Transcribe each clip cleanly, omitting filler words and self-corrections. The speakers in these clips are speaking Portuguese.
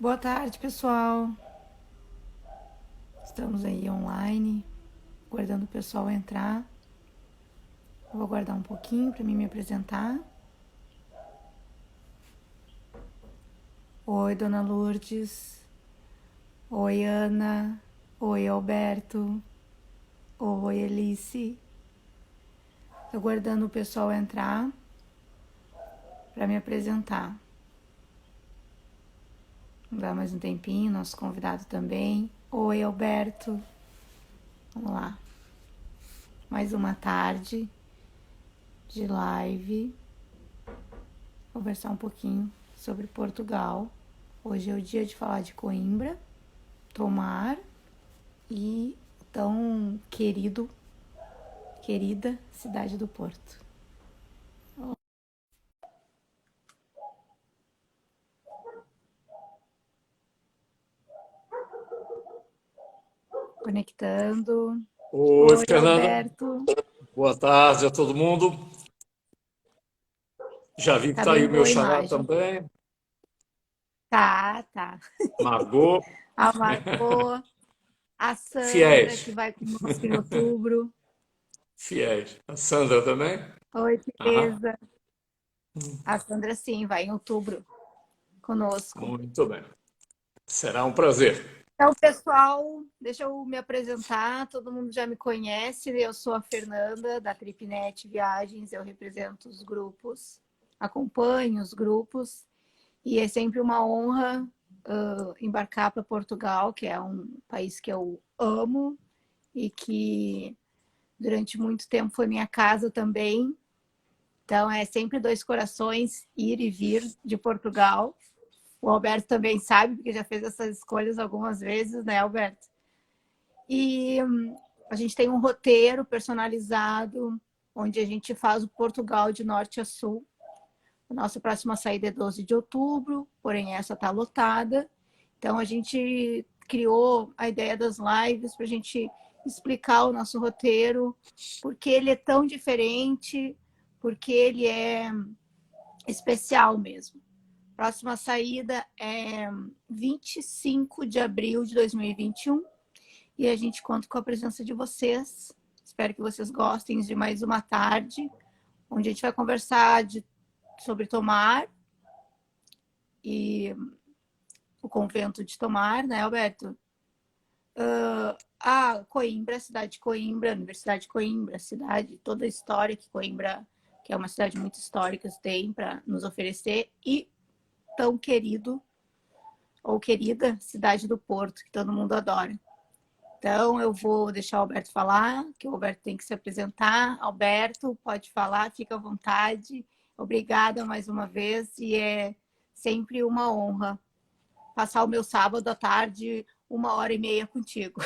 Boa tarde, pessoal. Estamos aí online, aguardando o pessoal entrar. Eu vou aguardar um pouquinho para mim me apresentar. Oi, Dona Lourdes. Oi, Ana. Oi, Alberto. Oi, Elice. Estou aguardando o pessoal entrar para me apresentar. Vamos dar mais um tempinho, nosso convidado também. Oi, Alberto. Vamos lá. Mais uma tarde de live. Conversar um pouquinho sobre Portugal. Hoje é o dia de falar de Coimbra, Tomar e tão querida cidade do Porto. Conectando. Oi, Oi, Fernanda. Alberto. Boa tarde a todo mundo. Já vi que Tá está aí bem o meu boa a xará imagem. também, Tá. Margot. A Margot, a Sandra, que Fiéis, vai conosco em outubro. fiéis. A Sandra também? Oi, Aham. Tereza. A Sandra, sim, vai em outubro conosco. Muito bem. Será um prazer. Então, pessoal, deixa eu me apresentar. Todo mundo já me conhece. Eu sou a Fernanda, da Tripnet Viagens. Eu represento os grupos, acompanho os grupos. E é sempre uma honra embarcar para Portugal, que é um país que eu amo e que durante muito tempo foi minha casa também. Então, é sempre dois corações ir e vir de Portugal. O Alberto também sabe, porque já fez essas escolhas algumas vezes, né, Alberto? E a gente tem um roteiro personalizado, onde a gente faz o Portugal de norte a sul. A nossa próxima saída é 12 de outubro, porém essa está lotada. Então a gente criou a ideia das lives para a gente explicar o nosso roteiro, porque ele é tão diferente, porque ele é especial mesmo. Próxima saída é 25 de abril de 2021 e a gente conta com a presença de vocês. Espero que vocês gostem de mais uma tarde, onde a gente vai conversar sobre Tomar e o convento de Tomar, né, Alberto? Coimbra, a cidade de Coimbra, a Universidade de Coimbra, a cidade, toda a história que Coimbra, que é uma cidade muito histórica, tem para nos oferecer, e tão querido ou querida cidade do Porto, que todo mundo adora. Então, eu vou deixar o Alberto falar, que o Alberto tem que se apresentar. Alberto, pode falar, fica à vontade. Obrigada mais uma vez e é sempre uma honra passar o meu sábado à tarde 1h30 contigo.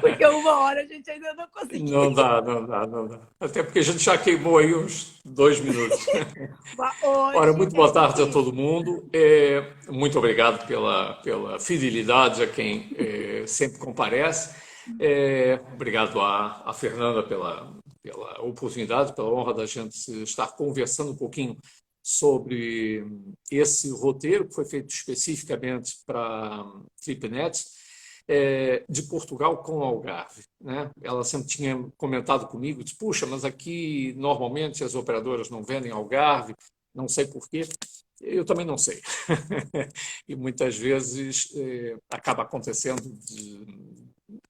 Porque 1 hora a gente ainda não conseguiu. Não dá, não dá, não dá. Até porque a gente já queimou aí uns 2 minutos. Ora, Hoje muito é boa tarde a difícil. todo mundo. Muito obrigado pela fidelidade a quem sempre comparece. Obrigado à Fernanda pela oportunidade, pela honra da gente estar conversando um pouquinho sobre esse roteiro que foi feito especificamente para Flipnet, de Portugal com Algarve, né? Ela sempre tinha comentado comigo, disse, puxa, mas aqui normalmente as operadoras não vendem Algarve, não sei porquê. Eu também não sei. E muitas vezes acaba acontecendo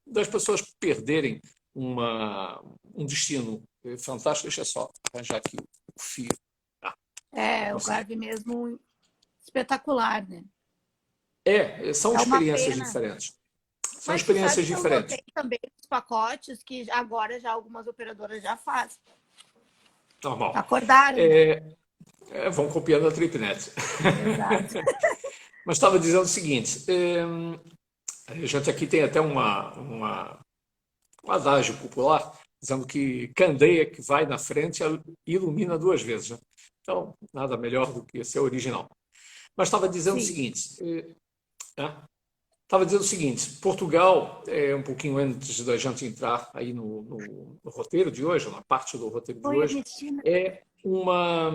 das pessoas perderem um destino fantástico. Deixa eu só arranjar aqui o fio. Ah, já O consegui. Garve mesmo espetacular, né? São É uma experiências pena. diferentes. São Mas tu sabe experiências que eu diferentes. notei também os pacotes que agora já algumas operadoras já fazem. Normal. Acordaram, né? Vão copiando a Tripnet. Exato. Mas estava dizendo o seguinte: a gente aqui tem até um adágio popular dizendo que candeia que vai na frente ilumina duas vezes. Né? Então, nada melhor do que ser original. Mas estava dizendo o Sim. seguinte: né? Estava dizendo o seguinte: Portugal, um pouquinho antes da gente entrar aí no roteiro de hoje, na parte do roteiro de Oi, hoje, Ernestina. é uma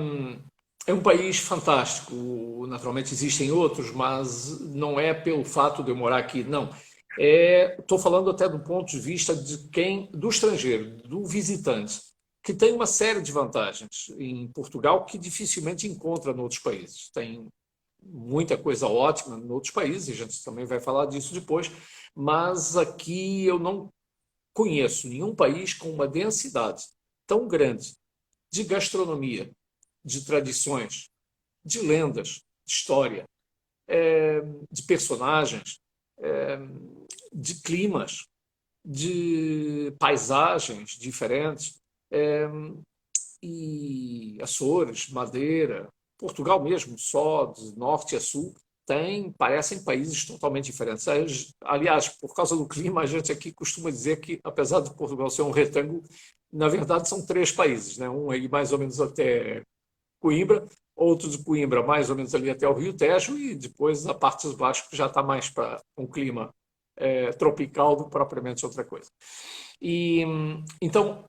É um país fantástico. Naturalmente existem outros, mas não é pelo fato de eu morar aqui, não. Estou falando até do ponto de vista do estrangeiro, do visitante, que tem uma série de vantagens em Portugal que dificilmente encontra em outros países. Tem muita coisa ótima em outros países, e a gente também vai falar disso depois, mas aqui eu não conheço nenhum país com uma densidade tão grande de gastronomia, de tradições, de lendas, de história, de personagens, de climas, de paisagens diferentes, e Açores, Madeira, Portugal mesmo, só de norte a sul, parecem países totalmente diferentes. Aliás, por causa do clima, a gente aqui costuma dizer que, apesar de Portugal ser um retângulo, na verdade são três países, né? Um aí mais ou menos até Coimbra, outro de Coimbra mais ou menos ali até o Rio Tejo, e depois a parte de baixo que já está mais para um clima tropical do que propriamente outra coisa. E então,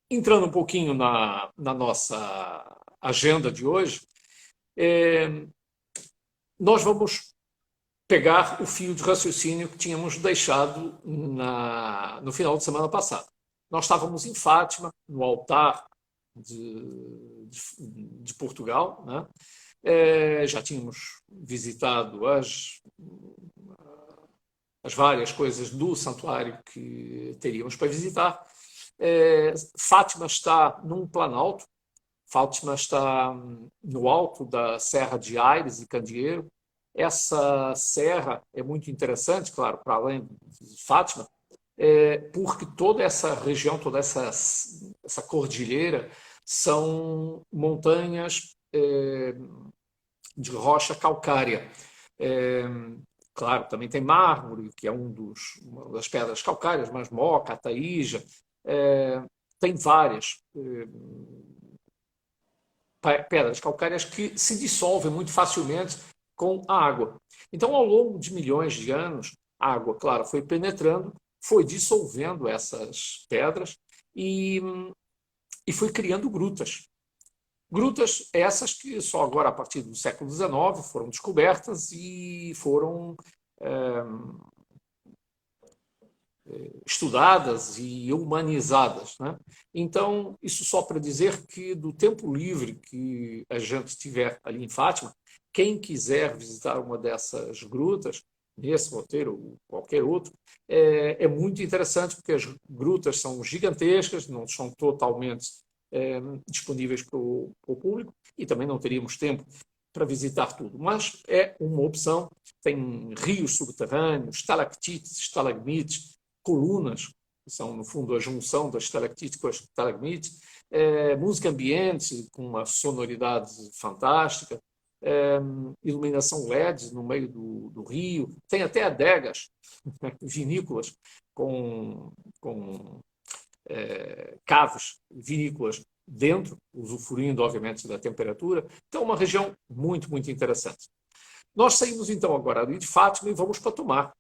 entrando um pouquinho na nossa agenda de hoje, nós vamos pegar o fio de raciocínio que tínhamos deixado no final de semana passada. Nós estávamos em Fátima, no altar de Portugal, né? Já tínhamos visitado as várias coisas do santuário que teríamos para visitar. Fátima está num planalto, Fátima está no alto da Serra de Aires e Candeeiro. Essa serra é muito interessante, claro, para além de Fátima, porque toda essa região, toda essa cordilheira, são montanhas de rocha calcária. Claro, também tem mármore, que é uma das pedras calcárias, mas moca, taíja, tem várias pedras calcárias que se dissolvem muito facilmente com a água. Então, ao longo de milhões de anos, a água, claro, foi penetrando, foi dissolvendo essas pedras e foi criando grutas. Grutas essas que só agora, a partir do século XIX, foram descobertas e foram estudadas e humanizadas, né? Então, isso só para dizer que do tempo livre que a gente tiver ali em Fátima, quem quiser visitar uma dessas grutas, nesse roteiro ou qualquer outro, é muito interessante porque as grutas são gigantescas, não são totalmente disponíveis para o público e também não teríamos tempo para visitar tudo, mas é uma opção. Tem rios subterrâneos, estalactites, estalagmites, colunas, que são, no fundo, a junção das estalactites com as estalagmites, música ambiente, com uma sonoridade fantástica, iluminação LED no meio do rio, tem até adegas vinícolas com caves vinícolas dentro, usufruindo, obviamente, da temperatura. Então, é uma região muito, muito interessante. Nós saímos, então, agora ali de Fátima e vamos para Tomar.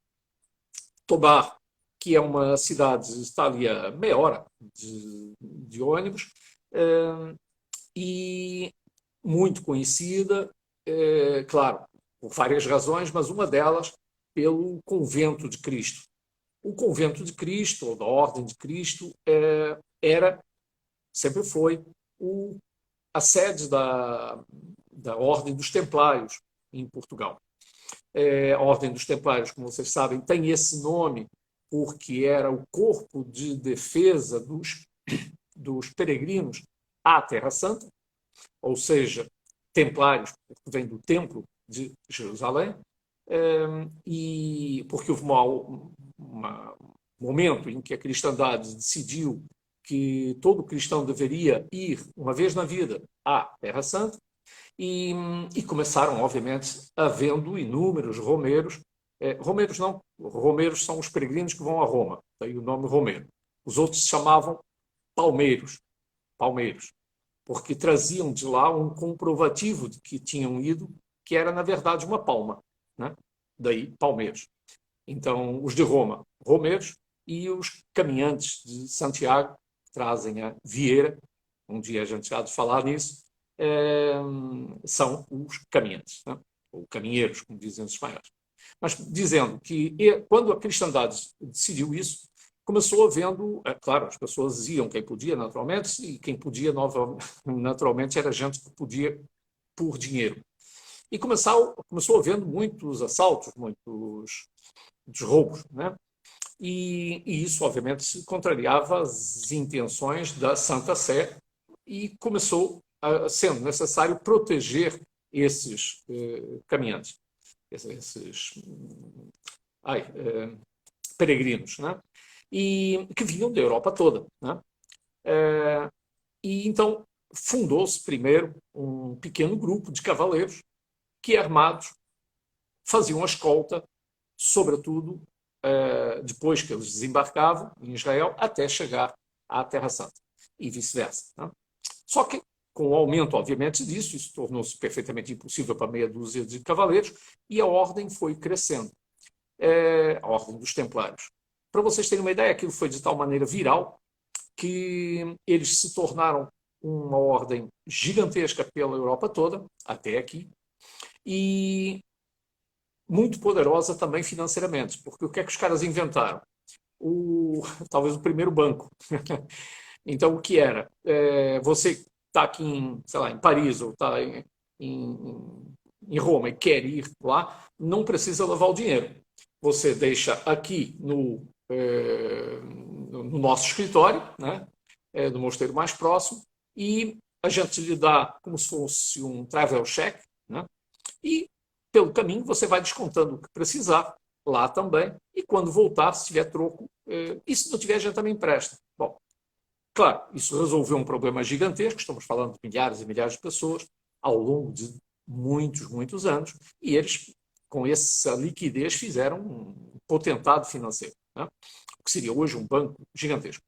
Tomar, que é uma cidade, está ali a meia hora de ônibus, e muito conhecida, claro, por várias razões, mas uma delas pelo Convento de Cristo. O Convento de Cristo, ou da Ordem de Cristo, sempre foi a sede da Ordem dos Templários em Portugal. A Ordem dos Templários, como vocês sabem, tem esse nome porque era o corpo de defesa dos peregrinos à Terra Santa, ou seja, templários, que vem do Templo de Jerusalém, e porque houve um momento em que a cristandade decidiu que todo cristão deveria ir, uma vez na vida, à Terra Santa, e começaram, obviamente, havendo inúmeros romeros. Romeros não, romeros são os peregrinos que vão a Roma, daí o nome romero. Os outros se chamavam palmeiros, porque traziam de lá um comprovativo de que tinham ido, que era, na verdade, uma palma, né? Daí palmeiros. Então, os de Roma, romeros, e os caminhantes de Santiago trazem a vieira. Um dia a gente já há de falar nisso, são os caminhantes, né? Ou caminheiros, como dizem os espanhóis. Mas dizendo que quando a cristandade decidiu isso, começou havendo, claro, as pessoas iam quem podia, naturalmente, e quem podia, naturalmente, era gente que podia por dinheiro. E começou havendo muitos assaltos, muitos roubos, né? E isso, obviamente, se contrariava as intenções da Santa Sé e começou, sendo necessário, proteger esses caminhantes, esses peregrinos, né? E que vinham da Europa toda, né? E então fundou-se primeiro um pequeno grupo de cavaleiros que, armados, faziam a escolta, sobretudo depois que eles desembarcavam em Israel, até chegar à Terra Santa e vice-versa, né? Só que, com o aumento, obviamente, disso, isso tornou-se perfeitamente impossível para meia dúzia de cavaleiros e a ordem foi crescendo, a ordem dos Templários. Para vocês terem uma ideia, aquilo foi de tal maneira viral que eles se tornaram uma ordem gigantesca pela Europa toda, até aqui, e muito poderosa também financeiramente, porque o que é que os caras inventaram? Talvez o primeiro banco. Então, o que era? Você está aqui sei lá, em Paris ou está em Roma e quer ir lá, não precisa levar o dinheiro. Você deixa aqui no nosso escritório, né, do mosteiro mais próximo, e a gente lhe dá como se fosse um travel check, né, e pelo caminho você vai descontando o que precisar lá também, e quando voltar, se tiver troco, e se não tiver, a gente também empresta. Bom, claro, isso resolveu um problema gigantesco, estamos falando de milhares e milhares de pessoas, ao longo de muitos, muitos anos, e eles, com essa liquidez, fizeram um potentado financeiro, né? O que seria hoje um banco gigantesco.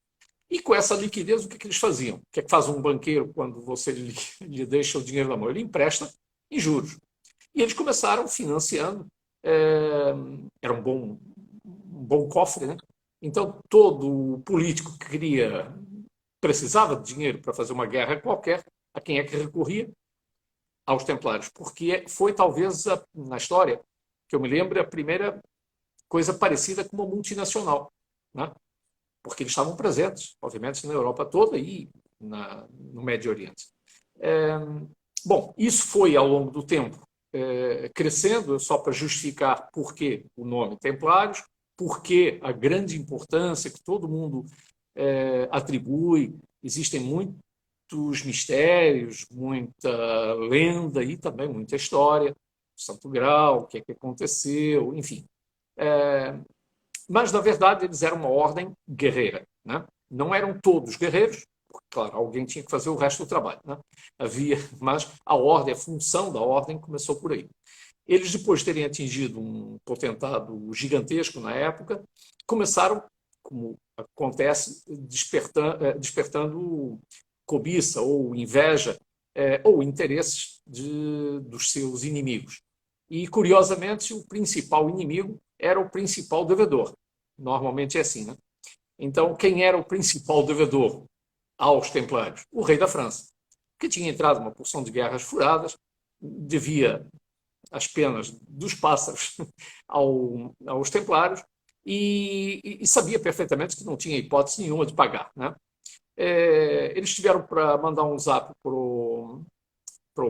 E com essa liquidez, o que eles faziam? O que é que faz um banqueiro quando você lhe deixa o dinheiro na mão? Ele empresta em juros. E eles começaram financiando, era um bom cofre, né? Então, todo político que precisava de dinheiro para fazer uma guerra qualquer, a quem é que recorria? Aos Templários, porque foi talvez, na história, que eu me lembro, a primeira coisa parecida com uma multinacional, né? Porque eles estavam presentes, obviamente, na Europa toda e no Médio Oriente. Bom, isso foi, ao longo do tempo, crescendo, só para justificar porquê o nome Templários, porque a grande importância que todo mundo atribui, existem muitos mistérios, muita lenda e também muita história, Santo Grau, o que é que aconteceu, enfim. Mas, na verdade, eles eram uma ordem guerreira, né? Não eram todos guerreiros, porque, claro, alguém tinha que fazer o resto do trabalho, né? Mas a ordem, a função da ordem começou por aí. Eles, depois de terem atingido um potentado gigantesco na época, começaram, como acontece, despertando cobiça ou inveja ou interesses dos seus inimigos. E, curiosamente, o principal inimigo era o principal devedor. Normalmente é assim, né? Então, quem era o principal devedor aos Templários? O rei da França, que tinha entrado numa porção de guerras furadas, devia as penas dos pássaros aos Templários e sabia perfeitamente que não tinha hipótese nenhuma de pagar, né? Eles tiveram para mandar um zap para o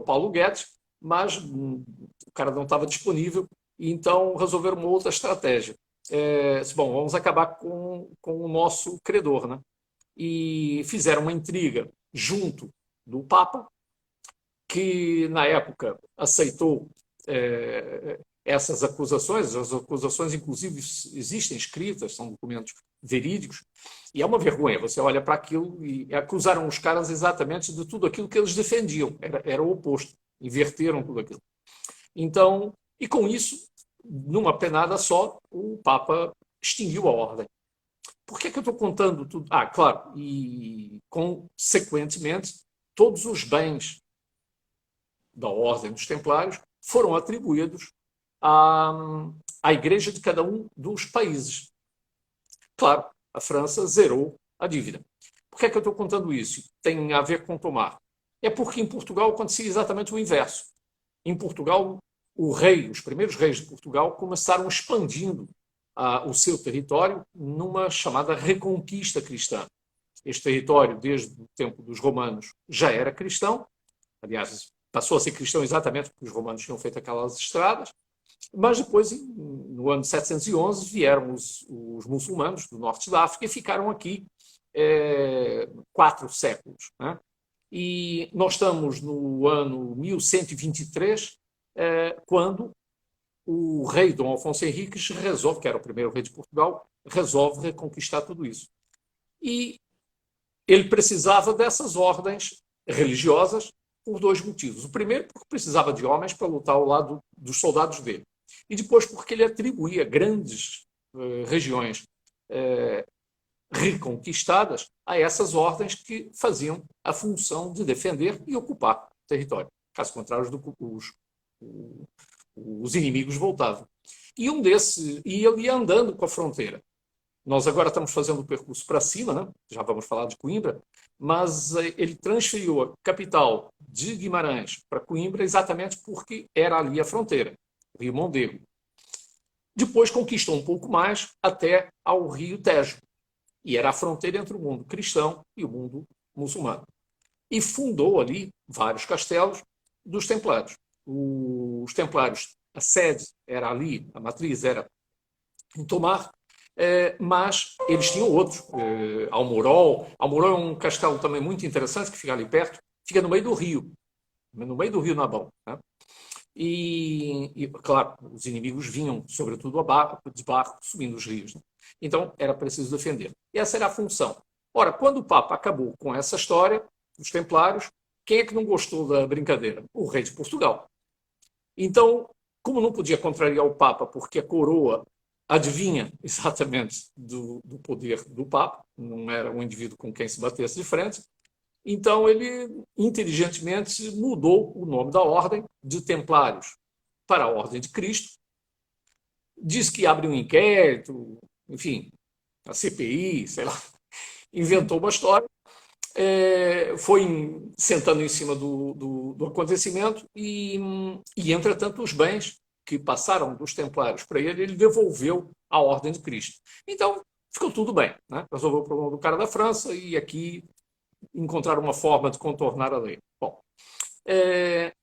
Paulo Guedes, mas o cara não estava disponível, e então resolveram uma outra estratégia. Bom, vamos acabar com o nosso credor, né? E fizeram uma intriga junto do Papa, que na época aceitou essas acusações. As acusações, inclusive, existem escritas, são documentos verídicos, e é uma vergonha. Você olha para aquilo e acusaram os caras exatamente de tudo aquilo que eles defendiam. Era o oposto. Inverteram tudo aquilo. Então, e com isso, numa penada só, o Papa extinguiu a ordem. Por que eu estou contando tudo? Claro, e consequentemente, todos os bens da Ordem dos Templários foram atribuídos à igreja de cada um dos países. Claro, a França zerou a dívida. Por que eu estou contando isso? Tem a ver com Tomar. é porque em Portugal acontecia exatamente o inverso. Em Portugal, os primeiros reis de Portugal começaram expandindo o seu território numa chamada reconquista cristã. Este território, desde o tempo dos romanos, já era cristão. Aliás, passou a ser cristão exatamente porque os romanos tinham feito aquelas estradas. Mas depois, no ano 711, vieram os muçulmanos do norte da África e ficaram aqui 4 séculos. Né? E nós estamos no ano 1123, quando o rei Dom Afonso Henriques resolve, que era o primeiro rei de Portugal, resolve reconquistar tudo isso. E ele precisava dessas ordens religiosas por 2 motivos. O primeiro, porque precisava de homens para lutar ao lado dos soldados dele. E depois, porque ele atribuía grandes regiões reconquistadas a essas ordens que faziam a função de defender e ocupar o território. Caso contrário, os inimigos voltavam. E ele ia andando com a fronteira. Nós agora estamos fazendo o percurso para cima, né? Já vamos falar de Coimbra, mas ele transferiu a capital de Guimarães para Coimbra exatamente porque era ali a fronteira, o Rio Mondego. Depois conquistou um pouco mais até ao Rio Tejo, e era a fronteira entre o mundo cristão e o mundo muçulmano. E fundou ali vários castelos dos Templários. Os Templários, a sede era ali, a matriz era em Tomar, mas eles tinham outros. Almorol é um castelo também muito interessante, que fica ali perto, fica no meio do rio Nabão. Né? E, claro, os inimigos vinham, sobretudo, de barco, subindo os rios. Né? Então, era preciso defender. E essa era a função. Ora, quando o Papa acabou com essa história, os Templários, quem é que não gostou da brincadeira? O rei de Portugal. Então, como não podia contrariar o Papa, porque a coroa adivinha exatamente do poder do Papa, não era um indivíduo com quem se batesse de frente, então ele inteligentemente mudou o nome da ordem de Templários para a Ordem de Cristo, diz que abre um inquérito, enfim, a CPI, sei lá, inventou uma história, foi sentando em cima do acontecimento e, entretanto, os bens que passaram dos Templários para ele devolveu à Ordem de Cristo. Então, ficou tudo bem. Né? Resolveu o problema do cara da França e aqui encontraram uma forma de contornar a lei. Bom,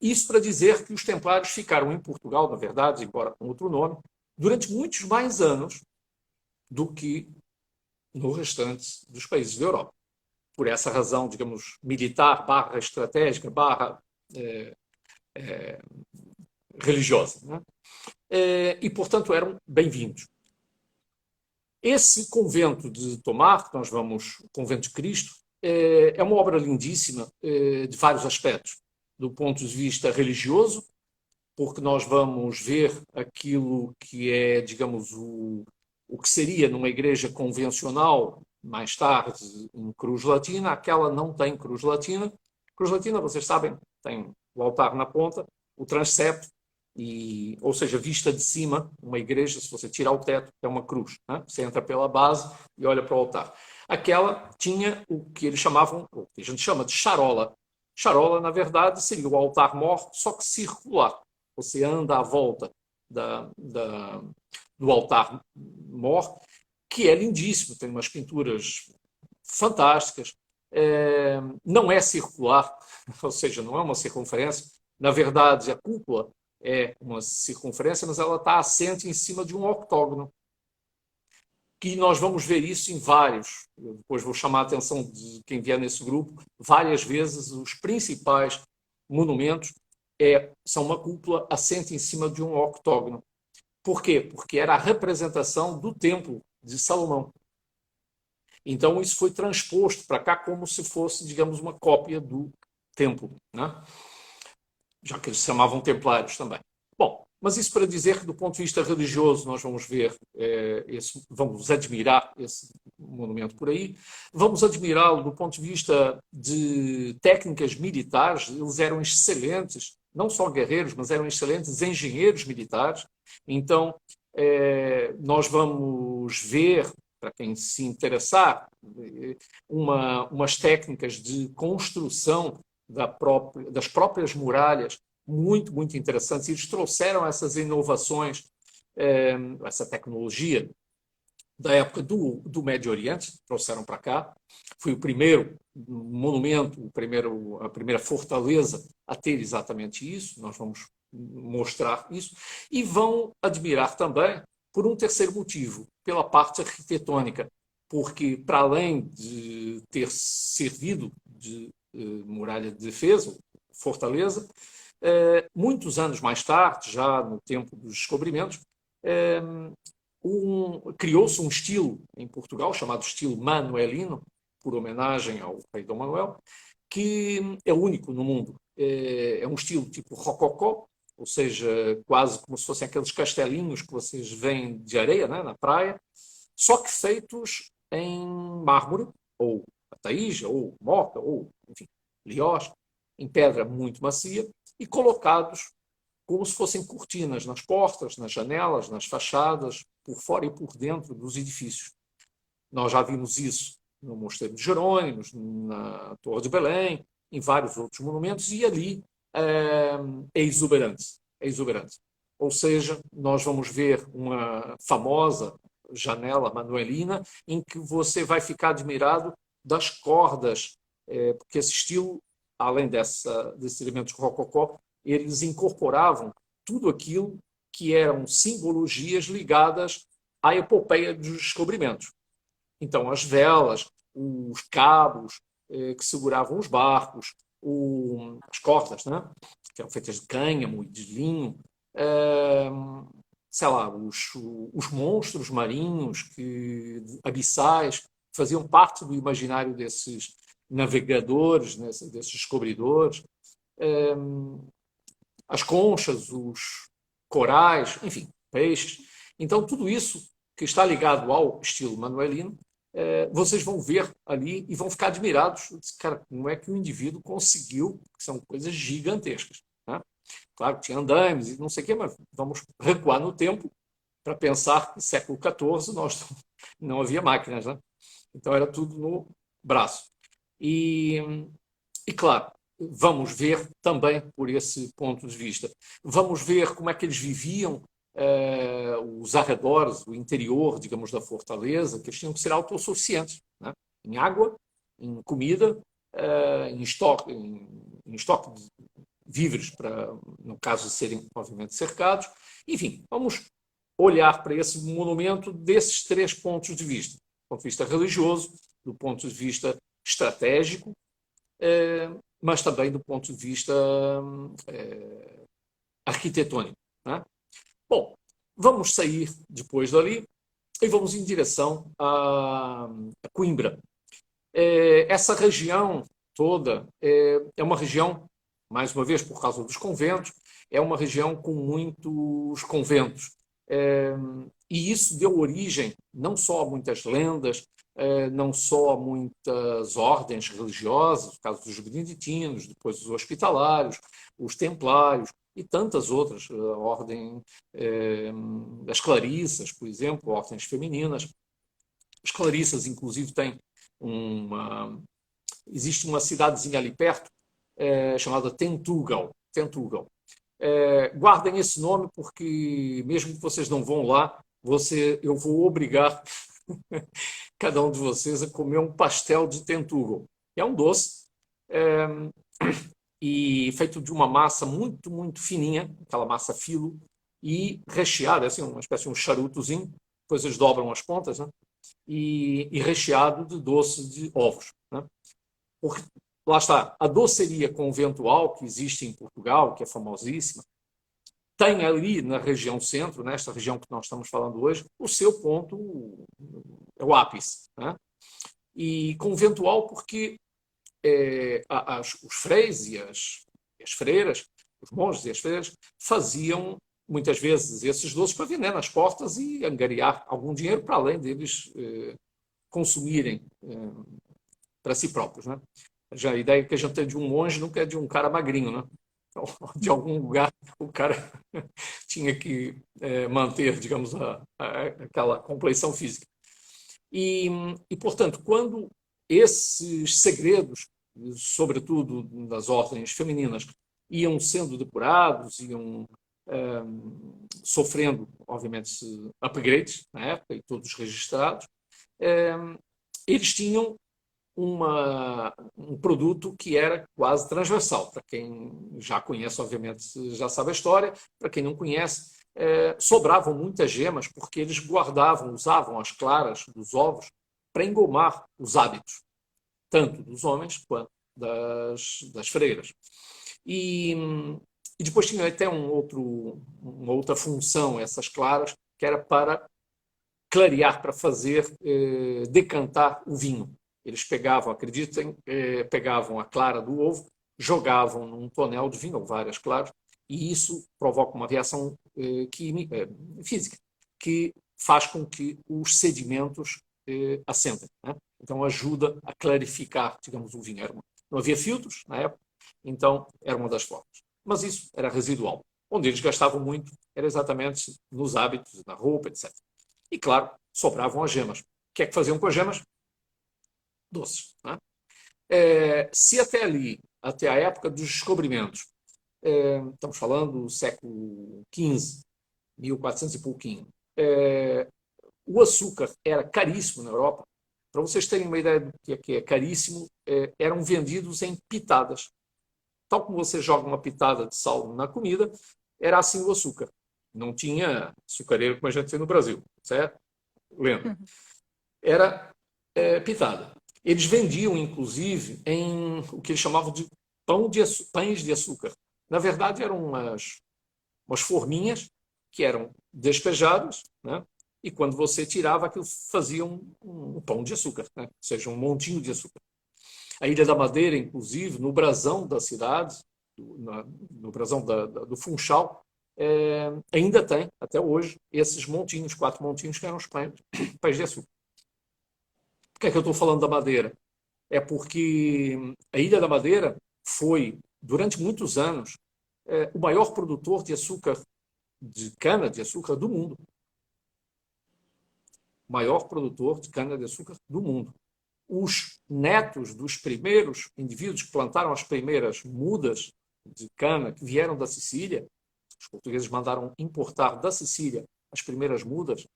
isso para dizer que os Templários ficaram em Portugal, na verdade, embora com outro nome, durante muitos mais anos do que no restante dos países da Europa. Por essa razão, digamos, militar, barra estratégica, barra religiosa. Né? E, portanto, eram bem-vindos. Esse convento de Tomar, que nós vamos, o Convento de Cristo, é uma obra lindíssima de vários aspectos. Do ponto de vista religioso, porque nós vamos ver aquilo que é, digamos, o que seria numa igreja convencional, mais tarde em cruz latina. Aquela não tem cruz latina. Cruz latina, vocês sabem, tem o altar na ponta, o transepto, ou seja, vista de cima, uma igreja, se você tirar o teto, é uma cruz. Né? Você entra pela base e olha para o altar. Aquela tinha o que eles chamavam, o que a gente chama de charola. Charola, na verdade, seria o altar-mor, só que circular. Você anda à volta do altar-mor, que é lindíssimo, tem umas pinturas fantásticas. Não é circular, ou seja, não é uma circunferência. Na verdade, a cúpula é uma circunferência, mas ela está assente em cima de um octógono. Que nós vamos ver isso em vários, eu depois vou chamar a atenção de quem vier nesse grupo, várias vezes os principais monumentos são uma cúpula assente em cima de um octógono. Por quê? Porque era a representação do templo de Salomão. Então isso foi transposto para cá como se fosse, digamos, uma cópia do templo, né? Já que eles se chamavam templários também. Bom, mas isso para dizer que, do ponto de vista religioso, nós vamos ver, vamos admirar esse monumento por aí, vamos admirá-lo do ponto de vista de técnicas militares. Eles eram excelentes, não só guerreiros, mas eram excelentes engenheiros militares. Então, nós vamos ver, para quem se interessar, umas técnicas de construção das próprias muralhas, muito, muito interessantes. Eles trouxeram essas inovações, essa tecnologia da época do Médio Oriente, trouxeram para cá. Foi o primeiro monumento, a primeira fortaleza a ter exatamente isso. Nós vamos mostrar isso. E vão admirar também por um terceiro motivo, pela parte arquitetônica, porque, para além de ter servido de muralha de defesa, fortaleza, muitos anos mais tarde, já no tempo dos descobrimentos, criou-se um estilo em Portugal, chamado estilo manuelino, por homenagem ao rei Dom Manuel, que é único no mundo. É um estilo tipo rococó, ou seja, quase como se fossem aqueles castelinhos que vocês veem de areia, né, na praia, só que feitos em mármore, ou ataíja, ou morta, ou, enfim, liós, em pedra muito macia, e colocados como se fossem cortinas nas portas, nas janelas, nas fachadas, por fora e por dentro dos edifícios. Nós já vimos isso no Mosteiro de Jerônimos, na Torre de Belém, em vários outros monumentos, e ali é exuberante. É exuberante. Ou seja, nós vamos ver uma famosa janela manuelina em que você vai ficar admirado das cordas, porque esse estilo, além desses elementos rococó, eles incorporavam tudo aquilo que eram simbologias ligadas à epopeia dos descobrimentos. Então, as velas, os cabos que seguravam os barcos, as cordas, né, que eram feitas de cânhamo e de linho, sei lá, os monstros marinhos, abissais, faziam parte do imaginário desses navegadores, desses descobridores, as conchas, os corais, enfim, peixes. Então, tudo isso que está ligado ao estilo manuelino, vocês vão ver ali e vão ficar admirados. Cara, como é que o indivíduo conseguiu? Que são coisas gigantescas. Né? Claro que tinha andaimes e não sei o quê, mas vamos recuar no tempo para pensar que no século XIV não havia máquinas. Né? Então, era tudo no braço. E claro, vamos ver também por esse ponto de vista. Vamos ver como é que eles viviam, os arredores, o interior, digamos, da fortaleza, que eles tinham que ser autossuficientes, né? Em água, em comida, em estoque de víveres, no caso de serem, obviamente, cercados. Enfim, vamos olhar para esse monumento desses três pontos de vista. Do ponto de vista religioso, do ponto de vista estratégico, mas também do ponto de vista arquitetônico. Né? Bom, vamos sair depois dali e vamos em direção a Coimbra. Essa região toda é uma região, mais uma vez por causa dos conventos, é uma região com muitos conventos. E isso deu origem não só a muitas lendas, não só a muitas ordens religiosas, no caso dos beneditinos, depois os hospitalários, os templários e tantas outras, a ordem das clarissas, por exemplo, ordens femininas. As clarissas, inclusive, têm existe uma cidadezinha ali perto chamada Tentugal. Guardem esse nome porque, mesmo que vocês não vão lá, eu vou obrigar cada um de vocês a comer um pastel de Tentugal. É um doce e feito de uma massa muito, muito fininha, aquela massa filo, e recheado, assim, uma espécie de um charutozinho, depois eles dobram as pontas, né? E recheado de doce de ovos. Né? Porque, lá está, a doceria conventual que existe em Portugal, que é famosíssima, tem ali na região centro, nesta região que nós estamos falando hoje, o seu ponto, é o ápice. Né? E conventual porque os freis e as freiras, os monges e as freiras, faziam muitas vezes esses doces para vender nas portas e angariar algum dinheiro para além deles consumirem para si próprios. Né? Já a ideia que a gente tem de um monge nunca é de um cara magrinho, né? Então, de algum lugar o cara tinha que manter, digamos, aquela compleição física. E, portanto, quando esses segredos sobretudo nas ordens femininas, iam sendo depurados, iam sofrendo, obviamente, upgrades na época, e todos registrados. Eles tinham um produto que era quase transversal. Para quem já conhece, obviamente, já sabe a história. Para quem não conhece, sobravam muitas gemas porque eles guardavam, usavam as claras dos ovos para engomar os hábitos, tanto dos homens quanto das freiras. E depois tinha até uma outra função, essas claras, que era para clarear, para fazer decantar o vinho. Eles pegavam, acreditem, pegavam a clara do ovo, jogavam num tonel de vinho, ou várias claras, e isso provoca uma reação física, que faz com que os sedimentos assentem, né? Então ajuda a clarificar, digamos, o vinho. Não havia filtros na época, então era uma das formas. Mas isso era residual. Onde eles gastavam muito era exatamente nos hábitos, na roupa, etc. E, claro, sobravam as gemas. O que é que faziam com as gemas? Doces. Né? Se até ali, até a época dos descobrimentos, estamos falando do século XV, 1400 e pouquinho, o açúcar era caríssimo na Europa. Para vocês terem uma ideia do que é caríssimo, eram vendidos em pitadas. Tal como você joga uma pitada de sal na comida, era assim o açúcar. Não tinha açucareiro como a gente tem no Brasil, certo? Lembra? Era pitada. Eles vendiam, inclusive, em o que eles chamavam de pães de açúcar. Na verdade, eram umas forminhas que eram despejadas, né? E quando você tirava, aquilo fazia um pão de açúcar, né? Ou seja, um montinho de açúcar. A Ilha da Madeira, inclusive, no brasão da cidade, no brasão do Funchal, ainda tem, até hoje, esses montinhos, 4 montinhos, que eram os pães de açúcar. Por que é que eu estou falando da Madeira? É porque a Ilha da Madeira foi, durante muitos anos, o maior produtor de açúcar, de cana-de-açúcar do mundo. O maior produtor de cana-de-açúcar do mundo. Os netos dos primeiros indivíduos que plantaram as primeiras mudas de cana que vieram da Sicília, os portugueses mandaram importar da Sicília as primeiras mudas,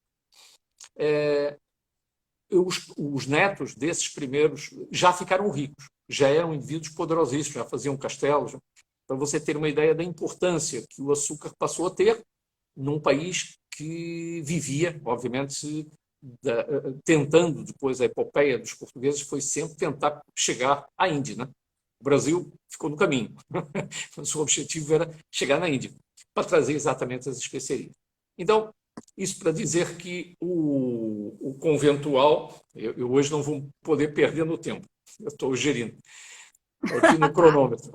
os netos desses primeiros já ficaram ricos, já eram indivíduos poderosíssimos, já faziam castelos, para você ter uma ideia da importância que o açúcar passou a ter num país que vivia, obviamente, tentando, depois a epopeia dos portugueses foi sempre tentar chegar à Índia, né? O Brasil ficou no caminho. O seu objetivo era chegar na Índia, para trazer exatamente as especiarias. Então, isso para dizer que o conventual, eu hoje não vou poder perder no tempo, eu estou gerindo aqui no cronômetro.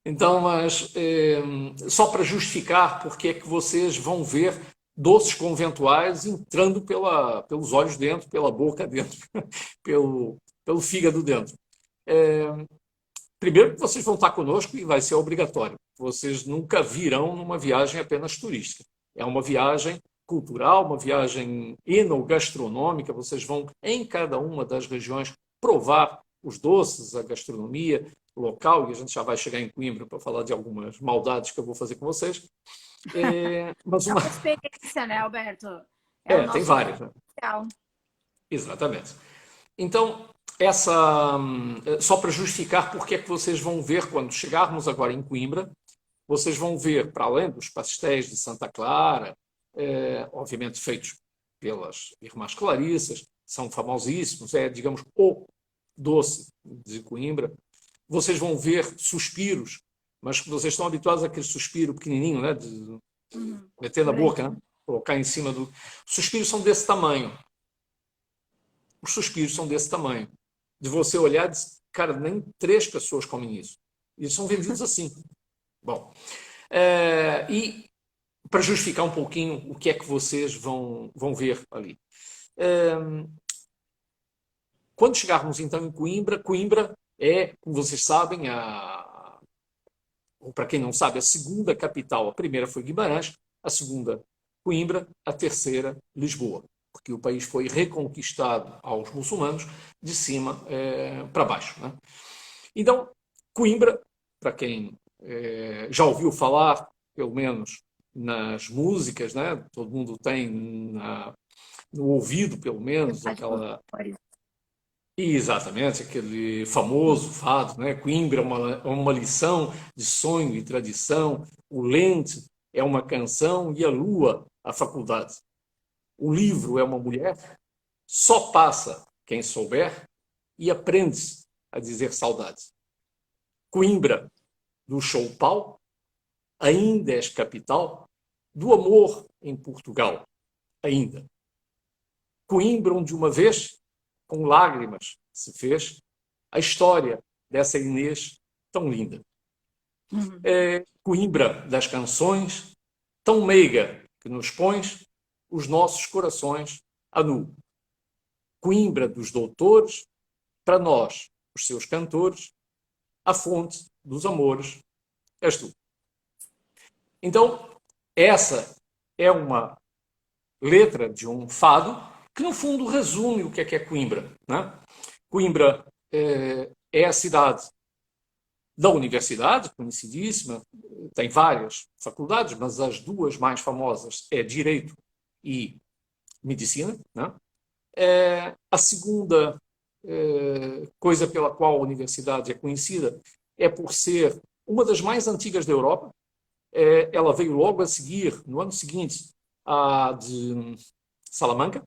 Então, mas só para justificar porque é que vocês vão ver doces conventuais entrando pelos olhos dentro, pela boca dentro, pelo fígado dentro. Primeiro, vocês vão estar conosco e vai ser obrigatório. Vocês nunca virão numa viagem apenas turística. É uma viagem cultural, uma viagem enogastronômica. Vocês vão, em cada uma das regiões, provar os doces, a gastronomia local, e a gente já vai chegar em Coimbra para falar de algumas maldades que eu vou fazer com vocês. Mas uma experiência, né, Alberto? Tem várias. Né? Exatamente. Então, só para justificar porque é que vocês vão ver, quando chegarmos agora em Coimbra, vocês vão ver, para além dos pastéis de Santa Clara, obviamente feitos pelas Irmãs Clarissas, são famosíssimos, digamos, o doce de Coimbra. Vocês vão ver suspiros, mas vocês estão habituados àquele suspiro pequenininho, né, de meter na boca, né, colocar em cima do... Os suspiros são desse tamanho. Os suspiros são desse tamanho. De você olhar e dizer, cara, nem 3 pessoas comem isso. E eles são vendidos assim. Bom, e para justificar um pouquinho o que é que vocês vão ver ali. Quando chegarmos então em Coimbra, Coimbra é, como vocês sabem, ou para quem não sabe, a segunda capital. A primeira foi Guimarães, a segunda Coimbra, a terceira Lisboa. porque o país foi reconquistado aos muçulmanos de cima para baixo. Né? Então, Coimbra, para quem já ouviu falar, pelo menos nas músicas, né? Todo mundo tem no ouvido, pelo menos, aquela... Exatamente, aquele famoso fado, né? Coimbra é uma lição de sonho e tradição, o lente é uma canção e a lua a faculdade. O livro é uma mulher, só passa quem souber e aprende-se a dizer saudade. Coimbra, do Choupal, ainda és capital do amor em Portugal, ainda. Coimbra, onde uma vez, com lágrimas, se fez a história dessa Inês tão linda. É Coimbra das canções, tão meiga que nos pões os nossos corações a nu. Coimbra dos doutores, para nós, os seus cantores, a fonte dos amores és tu. Então, essa é uma letra de um fado que, no fundo, resume o que é Coimbra. Né? Coimbra é a cidade da universidade, conhecidíssima, tem várias faculdades, mas as duas mais famosas é Direito e Medicina. Né? A segunda coisa pela qual a universidade é conhecida é por ser uma das mais antigas da Europa. Ela veio logo a seguir, no ano seguinte, a de Salamanca,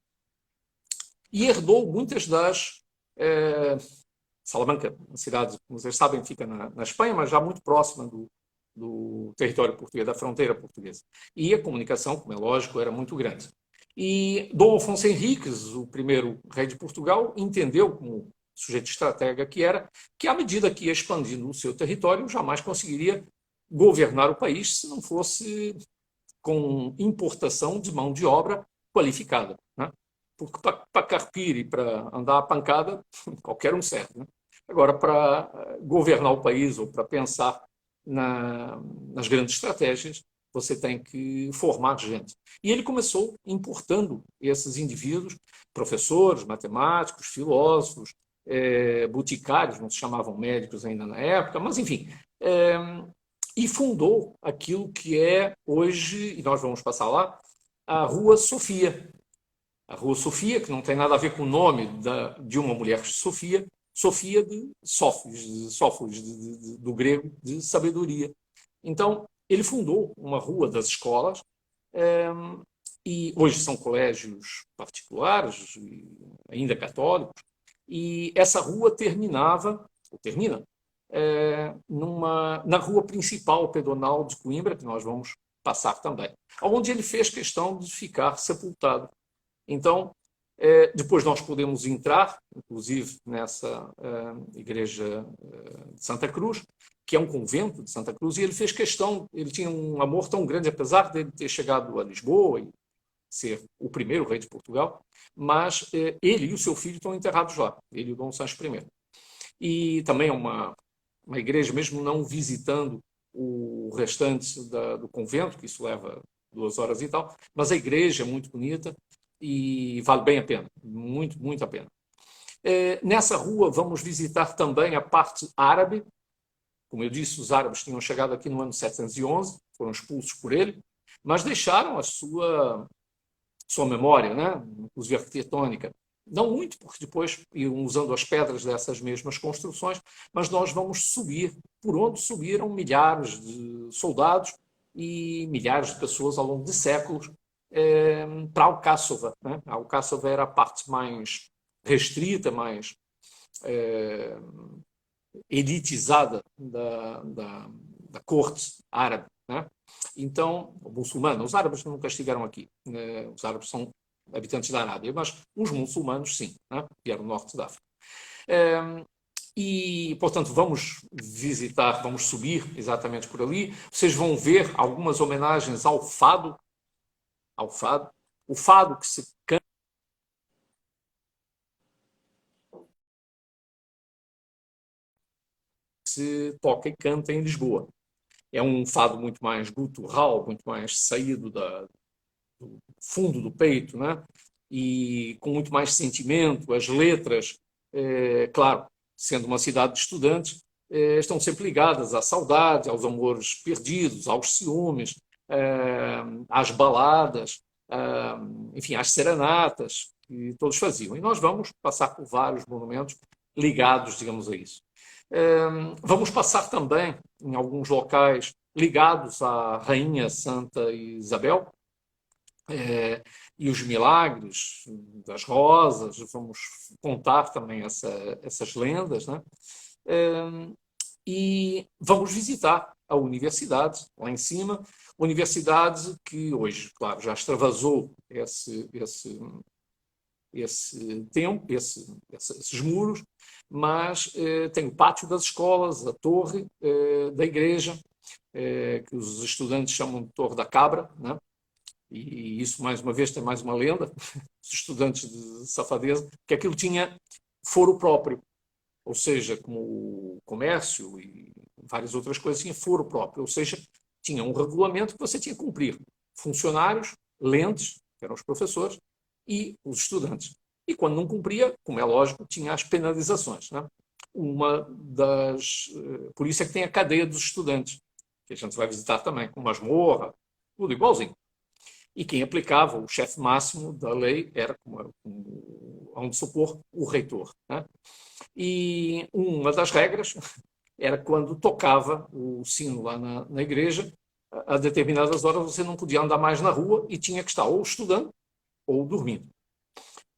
e herdou muitas das... Salamanca, uma cidade, como vocês sabem, fica na Espanha, mas já muito próxima do território português, da fronteira portuguesa. E a comunicação, como é lógico, era muito grande. E Dom Afonso Henriques, o primeiro rei de Portugal, entendeu, como sujeito estratega que era, que à medida que ia expandindo o seu território, jamais conseguiria governar o país se não fosse com importação de mão de obra qualificada. Né? Porque para carpir e para andar à pancada, qualquer um serve. Né? Agora, para governar o país ou para pensar nas grandes estratégias, você tem que formar gente. E ele começou importando esses indivíduos, professores, matemáticos, filósofos, boticários, não se chamavam médicos ainda na época, mas enfim, e fundou aquilo que é hoje, e nós vamos passar lá, a Rua Sofia. A Rua Sofia, que não tem nada a ver com o nome de uma mulher Sofia, Sofia de Sófocles, do grego, de sabedoria. Então, ele fundou uma rua das escolas, e hoje são colégios particulares, ainda católicos, e essa rua terminava, ou termina, na rua principal pedonal de Coimbra, que nós vamos passar também, onde ele fez questão de ficar sepultado. Então, depois nós podemos entrar, inclusive, nessa igreja de Santa Cruz, que é um convento de Santa Cruz, e ele fez questão, ele tinha um amor tão grande, apesar de ele ter chegado a Lisboa e ser o primeiro rei de Portugal, mas ele e o seu filho estão enterrados lá, ele e o Dom Sancho I. E também é uma igreja, mesmo não visitando o restante do convento, que isso leva 2 horas e tal, mas a igreja é muito bonita e vale bem a pena, muito, muito a pena. Nessa rua vamos visitar também a parte árabe. Como eu disse, os árabes tinham chegado aqui no ano 711, foram expulsos por ele, mas deixaram a sua memória, né? Inclusive arquitetônica. Não muito, porque depois iam usando as pedras dessas mesmas construções, mas nós vamos subir por onde subiram milhares de soldados e milhares de pessoas ao longo de séculos para Alcáçova. Né? A Alcáçova era a parte mais restrita, mais elitizada da corte árabe. Né? Então, muçulmana, os árabes nunca estiveram aqui. Os árabes são habitantes da Arábia, mas os muçulmanos, sim, né? Vieram do norte da África. E, portanto, vamos visitar, vamos subir exatamente por ali. Vocês vão ver algumas homenagens ao fado. O fado que se toca e canta em Lisboa. É um fado muito mais gutural, muito mais saído do fundo do peito, né? e com muito mais sentimento. As letras, claro, sendo uma cidade de estudantes, estão sempre ligadas à saudade, aos amores perdidos, aos ciúmes, às baladas, enfim, às serenatas que todos faziam. E nós vamos passar por vários monumentos ligados, digamos, a isso. Vamos passar também em alguns locais ligados à Rainha Santa Isabel, e os milagres das rosas, vamos contar também essas lendas, né? E vamos visitar a universidade, lá em cima, universidade que hoje, claro, já extravasou esses muros, mas tem o pátio das escolas, a torre da igreja, que os estudantes chamam de Torre da Cabra, né? E isso, mais uma vez, tem mais uma lenda, os estudantes de Safadeza, que aquilo tinha foro próprio, ou seja, como o comércio e várias outras coisas, tinha foro próprio, ou seja, tinha um regulamento que você tinha que cumprir. Funcionários, lentes, que eram os professores, e os estudantes. E quando não cumpria, como é lógico, tinha as penalizações, né? Por isso é que tem a cadeia dos estudantes, que a gente vai visitar também, com masmorra, tudo igualzinho. E quem aplicava o chefe máximo da lei era, onde supor, o reitor, né? E uma das regras era quando tocava o sino lá na igreja, a determinadas horas você não podia andar mais na rua e tinha que estar ou estudando ou dormindo.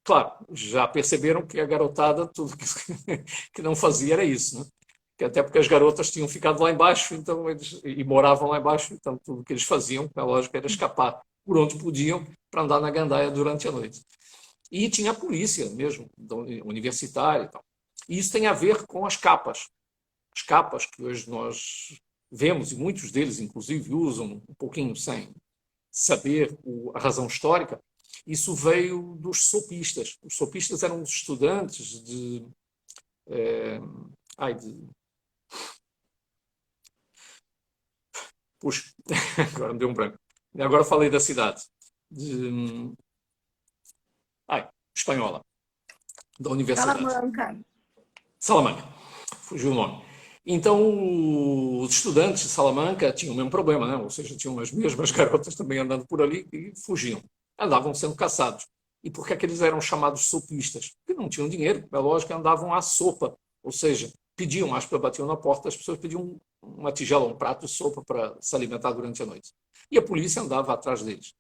Claro, já perceberam que a garotada tudo que não fazia era isso, né? Até porque as garotas tinham ficado lá embaixo e moravam lá embaixo, então tudo que eles faziam, na lógica, era escapar por onde podiam para andar na gandaia durante a noite. E tinha a polícia mesmo, universitária e tal. E isso tem a ver com as capas. As capas que hoje nós vemos, e muitos deles, inclusive, usam um pouquinho sem saber a razão histórica. Isso veio dos sopistas. Os sopistas eram os estudantes Puxa, agora me deu um branco. Agora falei da cidade. Espanhola, da universidade. Salamanca. Salamanca, fugiu o nome. Então, os estudantes de Salamanca tinham o mesmo problema, né? Ou seja, tinham as mesmas garotas também andando por ali e fugiam. Andavam sendo caçados. E por que é que eles eram chamados sopistas? Porque não tinham dinheiro, é lógico, andavam à sopa. Ou seja, pediam, acho que batiam na porta, as pessoas pediam uma tigela, um prato de sopa para se alimentar durante a noite. E a polícia andava atrás deles.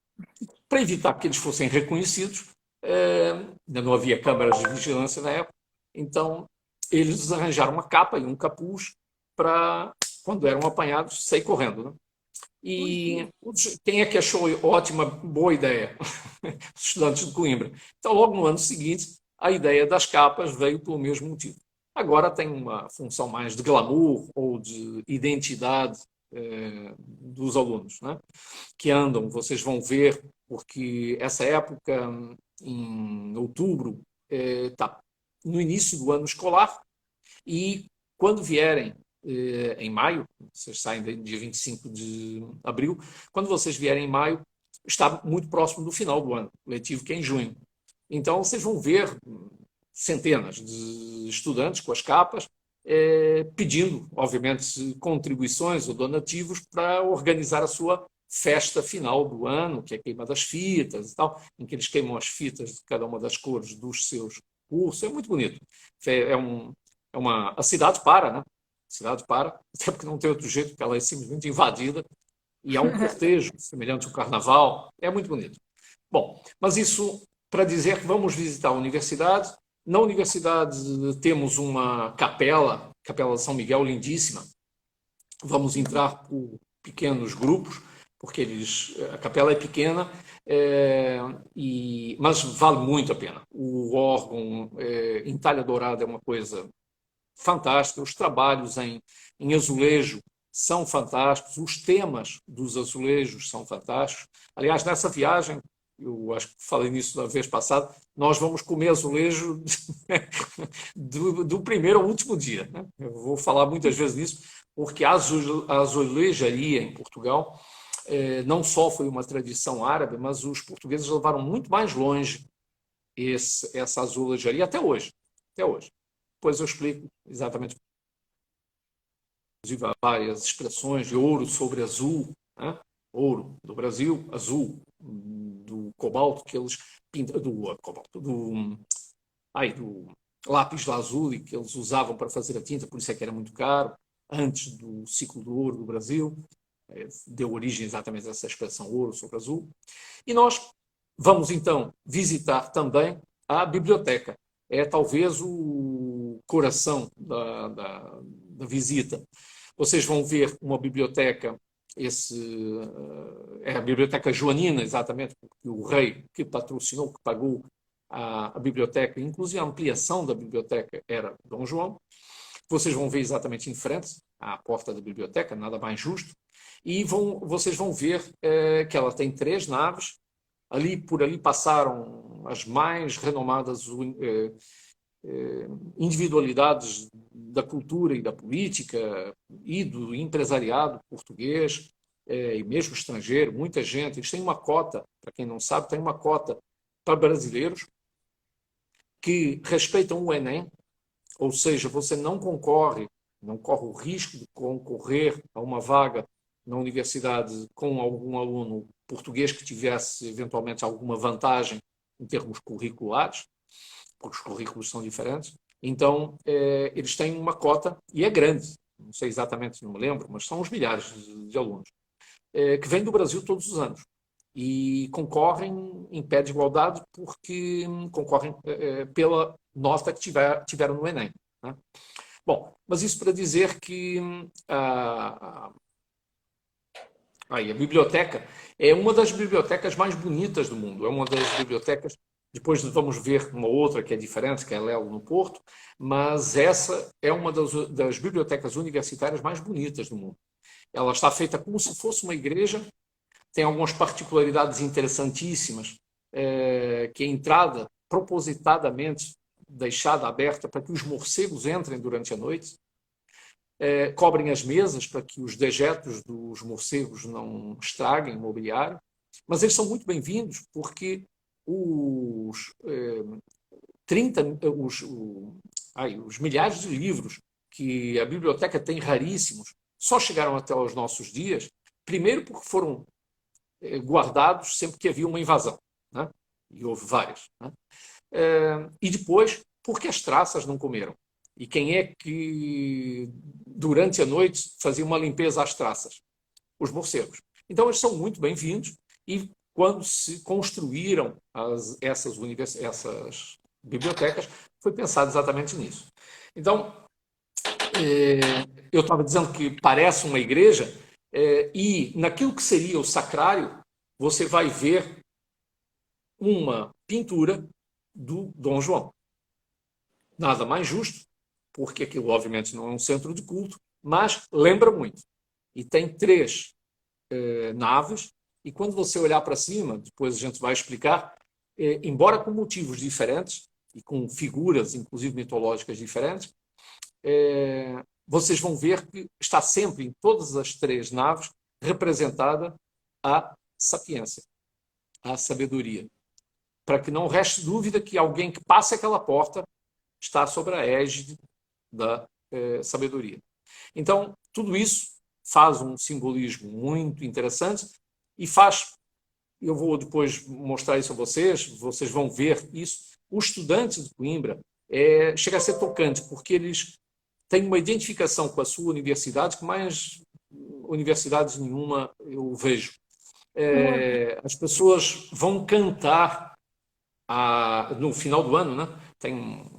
Para evitar que eles fossem reconhecidos, ainda não havia câmaras de vigilância na época, então eles arranjaram uma capa e um capuz para, quando eram apanhados, sair correndo, né? E quem é que achou ótima, boa ideia? Os estudantes de Coimbra. Então, logo no ano seguinte, a ideia das capas veio pelo mesmo motivo. Agora tem uma função mais de glamour ou de identidade dos alunos, né? Que andam, vocês vão ver, porque essa época, em outubro, está no início do ano escolar, e quando vierem em maio, vocês saem dia 25 de abril, quando vocês vierem em maio, está muito próximo do final do ano letivo, que é em junho. Então, vocês vão ver centenas de estudantes com as capas, pedindo, obviamente, contribuições ou donativos para organizar a sua festa final do ano, que é a queima das fitas e tal, em que eles queimam as fitas de cada uma das cores dos seus cursos. É muito bonito. A cidade para, né? A cidade para, até porque não tem outro jeito, porque ela é simplesmente invadida, e há um cortejo semelhante ao carnaval. É muito bonito. Bom, mas isso para dizer que vamos visitar a universidade. Na universidade temos uma capela de São Miguel, lindíssima. Vamos entrar por pequenos grupos, porque a capela é pequena, mas vale muito a pena. O órgão em talha dourada é uma coisa fantástica, os trabalhos em azulejo são fantásticos, os temas dos azulejos são fantásticos. Aliás, nessa viagem, eu acho que falei nisso da vez passada, nós vamos comer azulejo do primeiro ao último dia, né? Eu vou falar muitas vezes nisso, porque a azulejaria em Portugal não só foi uma tradição árabe, mas os portugueses levaram muito mais longe essa azulejaria até hoje. Até hoje. Depois eu explico exatamente, inclusive, várias expressões de ouro sobre azul, né? Ouro do Brasil, azul do cobalto que eles pintam, do lápis lazuli que eles usavam para fazer a tinta, por isso é que era muito caro, antes do ciclo do ouro do Brasil. Deu origem exatamente a essa expressão ouro sobre azul. E nós vamos, então, visitar também a biblioteca. É talvez o coração da visita. Vocês vão ver uma biblioteca, é a Biblioteca Joanina, exatamente, porque o rei que patrocinou, que pagou a biblioteca, inclusive a ampliação da biblioteca, era Dom João. Vocês vão ver exatamente em frente, à porta da biblioteca, nada mais justo, e vocês vão ver que ela tem 3 naves. Por ali passaram as mais renomadas individualidades da cultura e da política e do empresariado português e mesmo estrangeiro, muita gente. Eles têm uma cota, para quem não sabe, tem uma cota para brasileiros que respeitam o Enem, ou seja, você não corre o risco de concorrer a uma vaga na universidade com algum aluno português que tivesse eventualmente alguma vantagem em termos curriculares, porque os currículos são diferentes. Então, eles têm uma cota, e é grande, não sei exatamente, não me lembro, mas são uns milhares de alunos, que vêm do Brasil todos os anos. E concorrem em pé de igualdade porque concorrem pela nota que tiveram no Enem. Né? Bom, mas isso para dizer que a biblioteca é uma das bibliotecas mais bonitas do mundo. É uma das bibliotecas, depois vamos ver uma outra que é diferente, que é a Lelo no Porto, mas essa é uma das bibliotecas universitárias mais bonitas do mundo. Ela está feita como se fosse uma igreja, tem algumas particularidades interessantíssimas, que a entrada propositadamente deixada aberta para que os morcegos entrem durante a noite, cobrem as mesas para que os dejetos dos morcegos não estraguem o mobiliário, mas eles são muito bem-vindos porque os milhares de livros que a biblioteca tem, raríssimos, só chegaram até aos nossos dias, primeiro porque foram guardados sempre que havia uma invasão, né? E houve várias, né? E depois porque as traças não comeram. E quem é que, durante a noite, fazia uma limpeza às traças? Os morcegos. Então, eles são muito bem-vindos e, quando se construíram essas bibliotecas, foi pensado exatamente nisso. Então, eu estava dizendo que parece uma igreja, e naquilo que seria o sacrário, você vai ver uma pintura do Dom João. Nada mais justo, porque aquilo obviamente não é um centro de culto, mas lembra muito. E tem 3 naves, e quando você olhar para cima, depois a gente vai explicar, embora com motivos diferentes, e com figuras, inclusive mitológicas diferentes, vocês vão ver que está sempre, em todas as 3 naves, representada a sapiência, a sabedoria. Para que não reste dúvida que alguém que passe aquela porta está sobre a égide da sabedoria. Então, tudo isso faz um simbolismo muito interessante e eu vou depois mostrar isso a vocês vão ver isso. Os estudantes de Coimbra chega a ser tocante, porque eles têm uma identificação com a sua universidade que mais universidades nenhuma eu vejo. As pessoas vão cantar no final do ano, né? Tem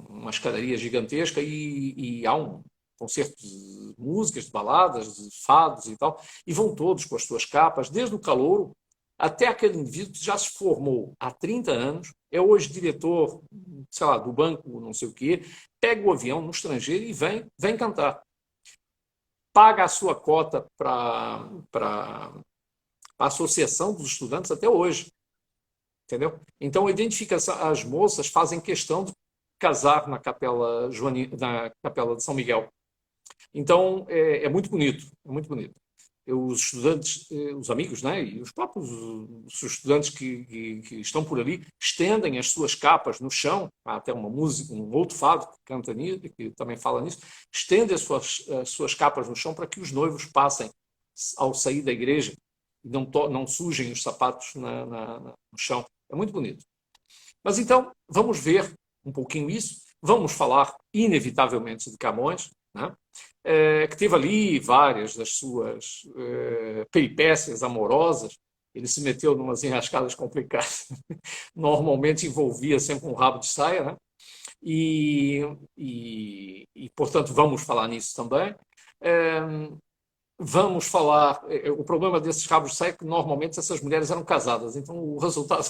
uma escadaria gigantesca e há um concerto de músicas, de baladas, de fados e tal, e vão todos com as suas capas, desde o calouro até aquele indivíduo que já se formou há 30 anos, é hoje diretor, sei lá, do banco, não sei o quê, pega o avião no estrangeiro e vem cantar. Paga a sua cota para a Associação dos Estudantes até hoje. Entendeu? Então, a identificação, as moças fazem questão de casar na capela de São Miguel. Então, é muito bonito, é muito bonito. os estudantes, os amigos, né? E os próprios os estudantes que estão por ali estendem as suas capas no chão. Há até uma música, um outro fado que canta nisso, que também fala nisso, estende as suas capas no chão para que os noivos passem ao sair da igreja e não sujem os sapatos no chão. É muito bonito. Mas então, vamos ver um pouquinho isso. Vamos falar, inevitavelmente, de Camões, né? Que teve ali várias das suas peripécias amorosas. Ele se meteu em umas enrascadas complicadas. Normalmente envolvia sempre um rabo de saia, né? Portanto, vamos falar nisso também. Vamos falar. O problema desses rabos de saia é que normalmente essas mulheres eram casadas, então o resultado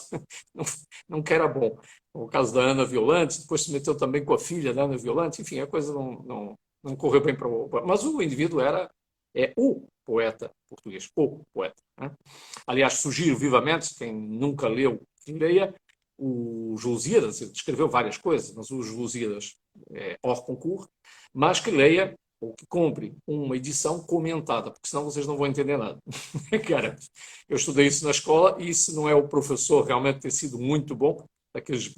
nunca era bom. O caso da Ana Violante, depois se meteu também com a filha da Ana Violante, enfim, a coisa não correu bem para o. Mas o indivíduo é o poeta português, o poeta. Né? Aliás, sugiro vivamente, quem nunca leu, que leia os Lusíadas. Ele escreveu várias coisas, mas os Lusíadas é hors concours, mas que leia ou que compre uma edição comentada, porque senão vocês não vão entender nada. Cara, eu estudei isso na escola e se não é o professor realmente ter sido muito bom, aqueles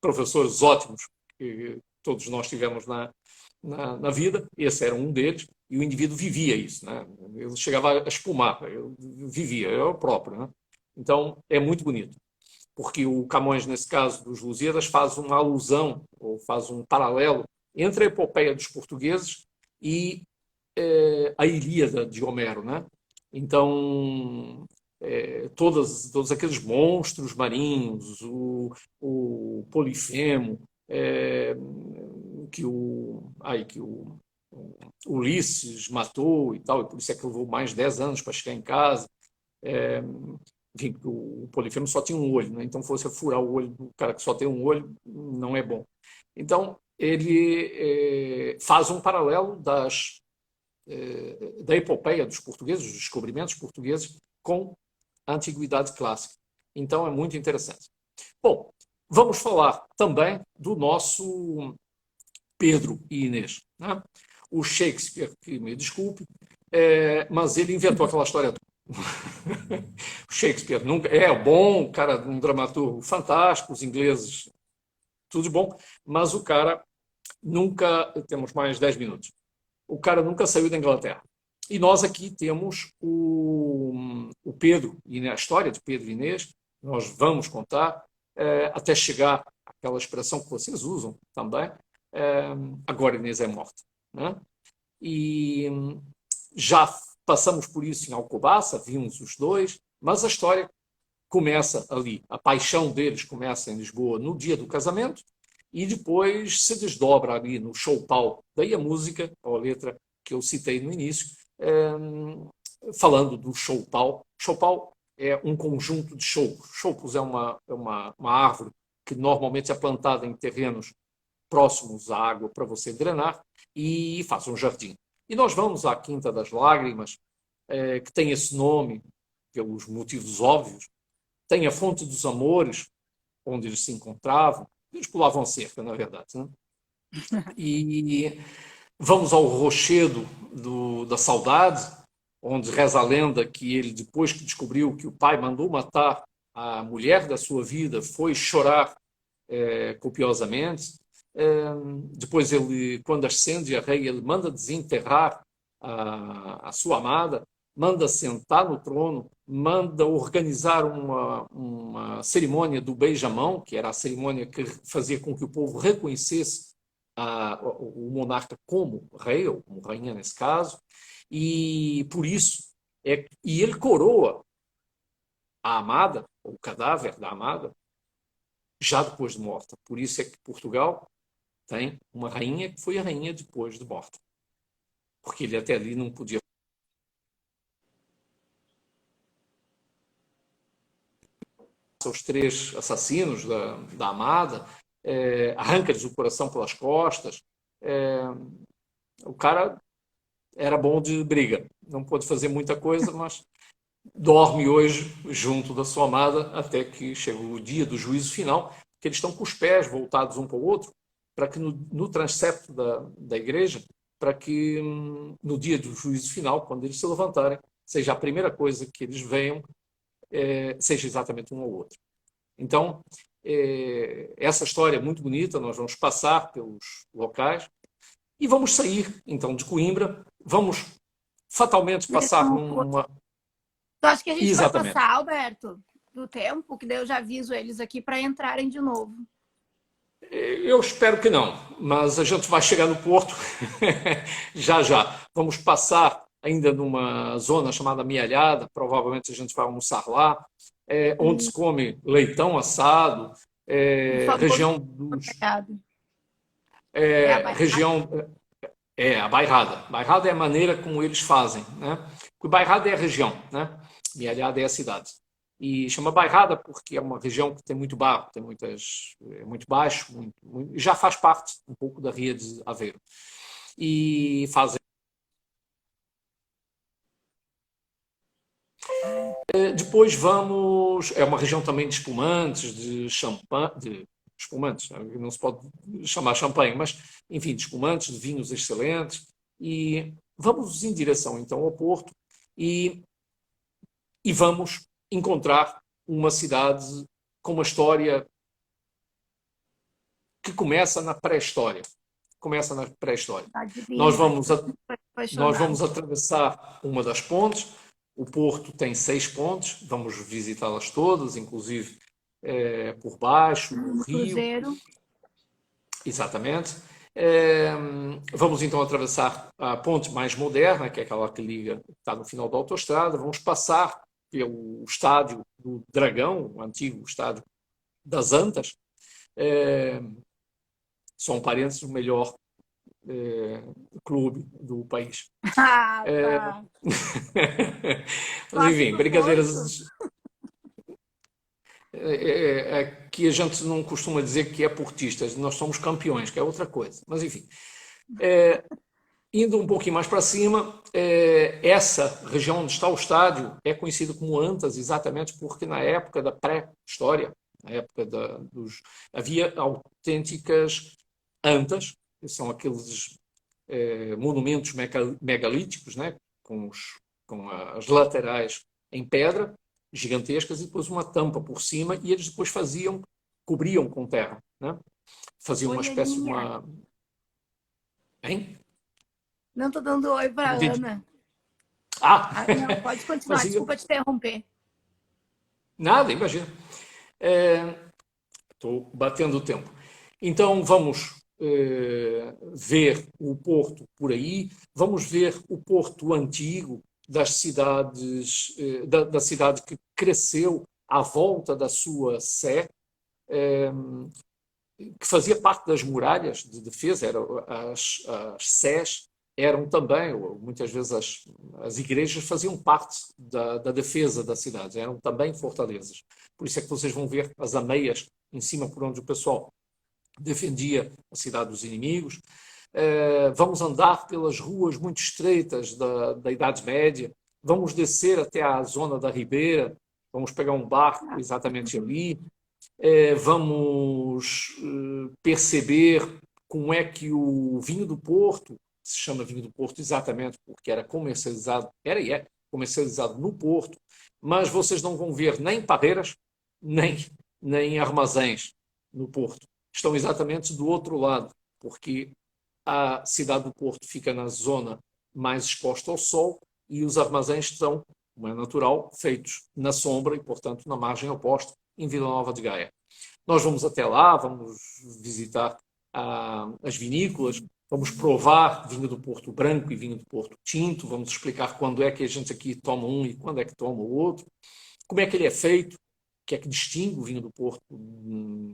professores ótimos que todos nós tivemos na vida, esse era um deles, e o indivíduo vivia isso, né? Ele chegava a espumar, ele vivia, é o próprio. Né? Então, é muito bonito, porque o Camões, nesse caso dos Lusíadas, faz uma alusão, ou faz um paralelo entre a epopeia dos portugueses e a Ilíada de Homero, né? Então, todos aqueles monstros marinhos, o Polifemo, que o Ulisses matou e tal, e por isso é que levou mais de 10 anos para chegar em casa. Enfim, o Polifemo só tinha um olho, né? Então, fosse furar o olho do cara que só tem um olho, não é bom. Então, ele faz um paralelo da epopeia dos portugueses, dos descobrimentos portugueses, com a antiguidade clássica. Então, é muito interessante. Bom, vamos falar também do nosso Pedro e Inês. Né? O Shakespeare, que me desculpe, mas ele inventou aquela história. O Shakespeare nunca é bom, cara, um dramaturgo fantástico, os ingleses, tudo de bom, mas o cara nunca, temos mais 10 minutos, o cara nunca saiu da Inglaterra. E nós aqui temos o Pedro, e a história de Pedro e Inês, nós vamos contar até chegar àquela expressão que vocês usam também, agora Inês é morta. Né? E já passamos por isso em Alcobaça, vimos os dois, mas a história começa ali. A paixão deles começa em Lisboa no dia do casamento e depois se desdobra ali no show-pau. Daí a música, ou a letra que eu citei no início, falando do show-pau. Show-pau é um conjunto de choupos. Choupos é uma árvore que normalmente é plantada em terrenos próximos à água para você drenar e faz um jardim. E nós vamos à Quinta das Lágrimas, que tem esse nome pelos motivos óbvios, tem a Fonte dos Amores, onde eles se encontravam, eles pulavam a cerca, na verdade. Né? E vamos ao Rochedo da Saudade, onde reza a lenda que ele, depois que descobriu que o pai mandou matar a mulher da sua vida, foi chorar copiosamente. Depois ele, quando ascende a rei, ele manda desenterrar a sua amada, manda sentar no trono, manda organizar uma cerimônia do beijamão, que era a cerimônia que fazia com que o povo reconhecesse o monarca como rei, ou como rainha nesse caso, e por isso, e ele coroa a amada, o cadáver da amada, já depois de morta. Por isso é que Portugal tem uma rainha que foi a rainha depois de morta. Porque ele até ali não podia. Os 3 assassinos da amada, arranca-lhes o coração pelas costas. O cara era bom de briga. Não pôde fazer muita coisa, mas dorme hoje junto da sua amada até que chega o dia do juízo final, que eles estão com os pés voltados um para o outro, para que no transepto da igreja, para que no dia do juízo final, quando eles se levantarem, seja a primeira coisa que eles venham, seja exatamente um ou outro. Então, essa história é muito bonita, nós vamos passar pelos locais e vamos sair, então, de Coimbra, vamos fatalmente passar numa... Tu acha que a gente vai Exatamente. passar, Alberto, do tempo? Que daí eu já aviso eles aqui para entrarem de novo. Eu espero que não, mas a gente vai chegar no Porto já já. Vamos passar ainda numa zona chamada Mialhada, provavelmente a gente vai almoçar lá, onde se come leitão assado, Por favor, região dos... obrigado. É a bairrada? região... a bairrada. Bairrada é a maneira como eles fazem, né? Porque bairrada é a região, né? Mialhada é a cidade. E chama bairrada porque é uma região que tem muito barro, tem muito baixo, já faz parte um pouco da Ria de Aveiro. E fazem. Depois vamos. É uma região também de espumantes, de champanhe, de espumantes, não se pode chamar champanhe, mas enfim, de espumantes, de vinhos excelentes. E vamos em direção então ao Porto e vamos encontrar uma cidade com uma história que começa na pré-história. Começa na pré-história. Nós vamos atravessar uma das pontes. O Porto tem 6 pontes. Vamos visitá-las todas, inclusive por baixo, no rio. Cruzeiro. Exatamente. Vamos então atravessar a ponte mais moderna, que é aquela que liga, está no final da autoestrada. Vamos passar pelo estádio do Dragão, o antigo estádio das Antas. Só um parênteses, o melhor clube do país. Tá. Mas enfim, brincadeiras. Aqui a gente não costuma dizer que é portistas, nós somos campeões, que é outra coisa. Mas enfim. Indo um pouquinho mais para cima, essa região onde está o estádio é conhecida como Antas, exatamente porque na época da pré-história, na época havia autênticas antas, que são aqueles monumentos megalíticos, né, com as laterais em pedra, gigantescas, e depois uma tampa por cima, e eles depois cobriam com terra. Né? Faziam uma espécie de uma... Hein? Não, estou dando oi para a Ana. Não, pode continuar, fazia... desculpa te interromper. Nada, imagina. Estou batendo o tempo. Então, vamos ver o Porto por aí, vamos ver o Porto antigo das cidades, da cidade que cresceu à volta da sua sé, que fazia parte das muralhas de defesa, as sés eram também, muitas vezes as igrejas faziam parte da defesa da cidade, eram também fortalezas. Por isso é que vocês vão ver as ameias em cima por onde o pessoal defendia a cidade dos inimigos. Vamos andar pelas ruas muito estreitas da Idade Média, vamos descer até a zona da Ribeira, vamos pegar um barco exatamente ali, vamos perceber como é que o vinho do Porto, se chama vinho do Porto exatamente porque era comercializado no Porto, mas vocês não vão ver nem parreiras, nem armazéns no Porto. Estão exatamente do outro lado, porque a cidade do Porto fica na zona mais exposta ao sol e os armazéns estão, como é natural, feitos na sombra e, portanto, na margem oposta, em Vila Nova de Gaia. Nós vamos até lá, vamos visitar as vinícolas, vamos provar vinho do Porto branco e vinho do Porto tinto, vamos explicar quando é que a gente aqui toma um e quando é que toma o outro, como é que ele é feito, o que é que distingue o vinho do Porto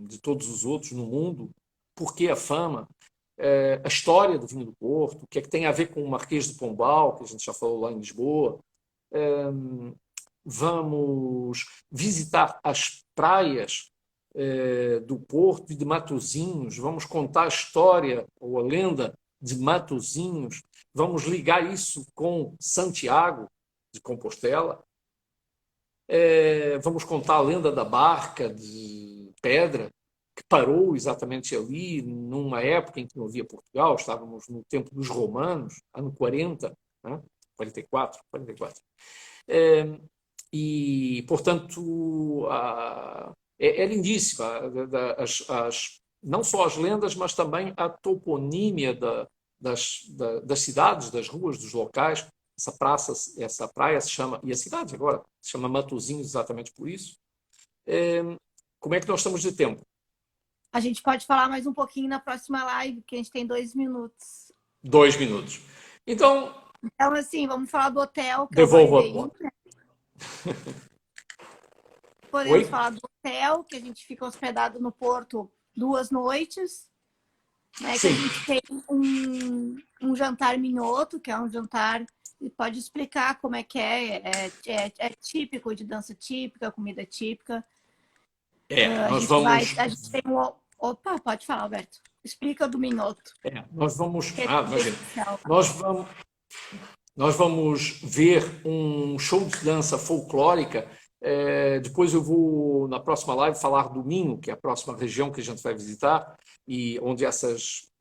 de todos os outros no mundo, por que a fama, a história do vinho do Porto, o que é que tem a ver com o Marquês de Pombal, que a gente já falou lá em Lisboa. Vamos visitar as praias do Porto e de Matosinhos, vamos contar a história ou a lenda de Matosinhos, vamos ligar isso com Santiago de Compostela, vamos contar a lenda da barca de pedra, que parou exatamente ali, numa época em que não havia Portugal, estávamos no tempo dos romanos, ano 40, né? 44, 44. É, e, portanto, é lindíssima. Não só as lendas, mas também a toponímia das cidades, das ruas, dos locais. Essa praça, essa praia se chama, e a cidade agora, se chama Matosinhos exatamente por isso. Como é que nós estamos de tempo? A gente pode falar mais um pouquinho na próxima live, que a gente tem 2 minutos. 2 minutos. Então, assim, vamos falar do hotel que é o devolvo Holiday a Inn, bola. né? Podemos Oi? falar do hotel, que a gente fica hospedado no Porto 2 noites, né? Que a Sim. gente tem um jantar minhoto, que é um jantar... E pode explicar como é que é típico de dança típica, comida típica. Nós vamos. A gente tem um... Opa, pode falar, Alberto. Explica do minhoto. Nós vamos. Que é Imagina. especial. Nós vamos ver um show de dança folclórica. Depois eu vou, na próxima live, falar do Minho, que é a próxima região que a gente vai visitar, e onde essas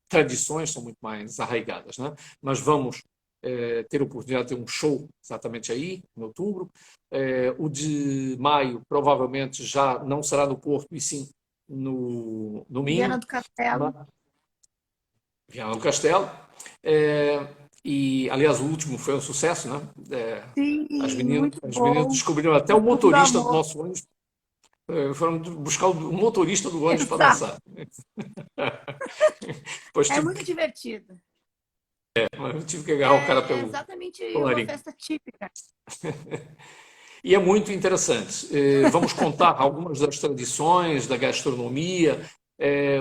tradições são muito mais arraigadas, né? Mas vamos ter a oportunidade de ter um show exatamente aí, em outubro. O de maio provavelmente já não será no Porto, e sim no Viana Minho. do Castelo. Viana do Castelo. E, aliás, o último foi um sucesso, né? Sim, As muito meninas bom. descobriram até o motorista do nosso ônibus. Foram buscar o motorista do ônibus para dançar. É muito divertido. Eu tive que agarrar o cara pelo exatamente colarinho. uma festa típica. E é muito interessante. Vamos contar algumas das tradições da gastronomia,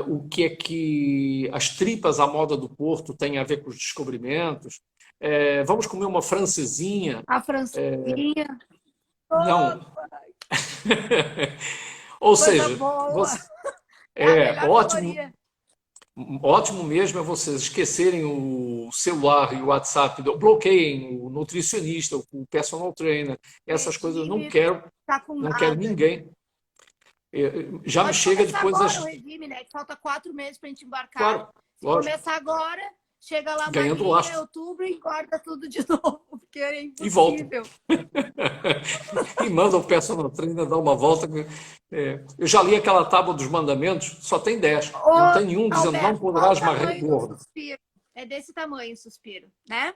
o que é que as tripas à moda do Porto têm a ver com os descobrimentos. Vamos comer uma francesinha. A francesinha. Não. Ou seja, a ótimo. caloria. Ótimo mesmo é vocês esquecerem o celular e o WhatsApp, bloqueiem o nutricionista, o personal trainer, essas coisas. Eu não quero, não quero ninguém. Já me chega depois agora o regime, né? Falta 4 meses para a gente embarcar. Claro, se começar agora, chega lá ganhando em outubro e engorda tudo de novo, porque é impossível. E volta. E manda o personal trainer dar uma volta. Eu já li aquela tábua dos mandamentos, só tem 10. Não tem nenhum dizendo não poderás varrer gordo. É desse tamanho o suspiro, né?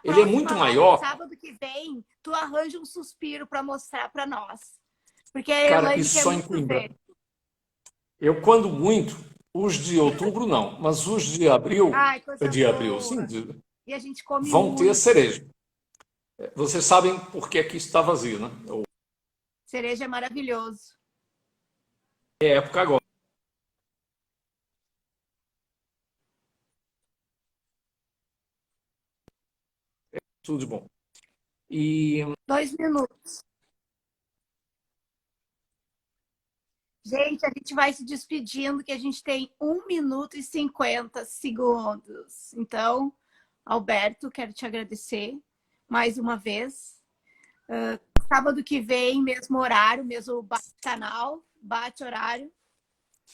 Ele é muito maior. Sábado que vem, tu arranja um suspiro para mostrar para nós. Porque Cara, isso só em Coimbra. Eu, quando muito, os de outubro não, mas os de abril, sim, e a gente come vão ter cereja. Vocês sabem por que aqui está vazio, né? Cereja é maravilhoso. É época agora. É tudo de bom. E 2 minutos. Gente, a gente vai se despedindo, que a gente tem 1 minuto e 50 segundos. Então, Alberto, quero te agradecer mais uma vez. Sábado que vem, mesmo horário, mesmo canal, bate horário,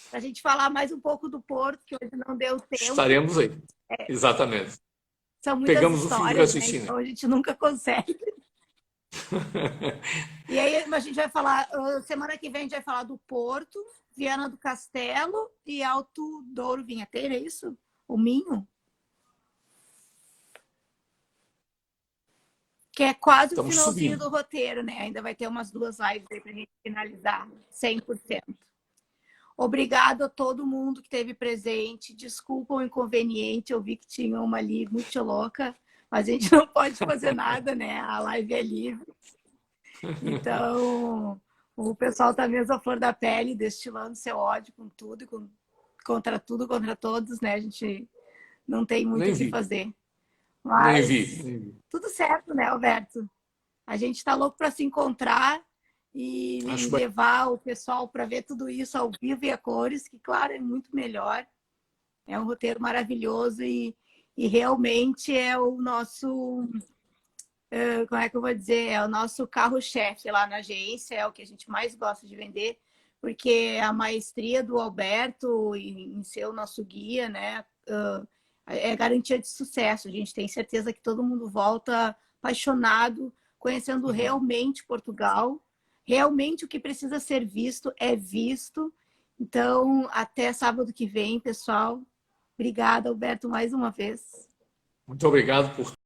para a gente falar mais um pouco do Porto, que hoje não deu tempo. Estaremos aí, exatamente. São muitas Pegamos histórias, o fim do raciocínio. né? Então a gente nunca consegue. E aí a gente vai falar, semana que vem a gente vai falar do Porto, Viana do Castelo e Alto Douro Vinheteiro, é isso? O Minho? Que é quase o finalzinho do roteiro, né? Ainda vai ter umas 2 lives aí pra gente finalizar 100%. Obrigado a todo mundo que esteve presente. Desculpa o inconveniente, eu vi que tinha uma ali muito louca, mas a gente não pode fazer nada, né? A live é livre. Então, o pessoal tá mesmo à flor da pele, destilando seu ódio com tudo, contra tudo, contra todos, né? A gente não tem muito o que fazer. Mas nem vi. Tudo certo, né, Alberto? A gente tá louco para se encontrar e levar o pessoal para ver tudo isso ao vivo e a cores, que, claro, é muito melhor. É um roteiro maravilhoso e realmente é o nosso... como é que eu vou dizer? É o nosso carro-chefe lá na agência, é o que a gente mais gosta de vender, porque a maestria do Alberto em ser o nosso guia, né? é garantia de sucesso. A gente tem certeza que todo mundo volta apaixonado, conhecendo realmente Portugal. Realmente o que precisa ser visto é visto. Então, até sábado que vem, pessoal. Obrigada, Alberto, mais uma vez. Muito obrigado por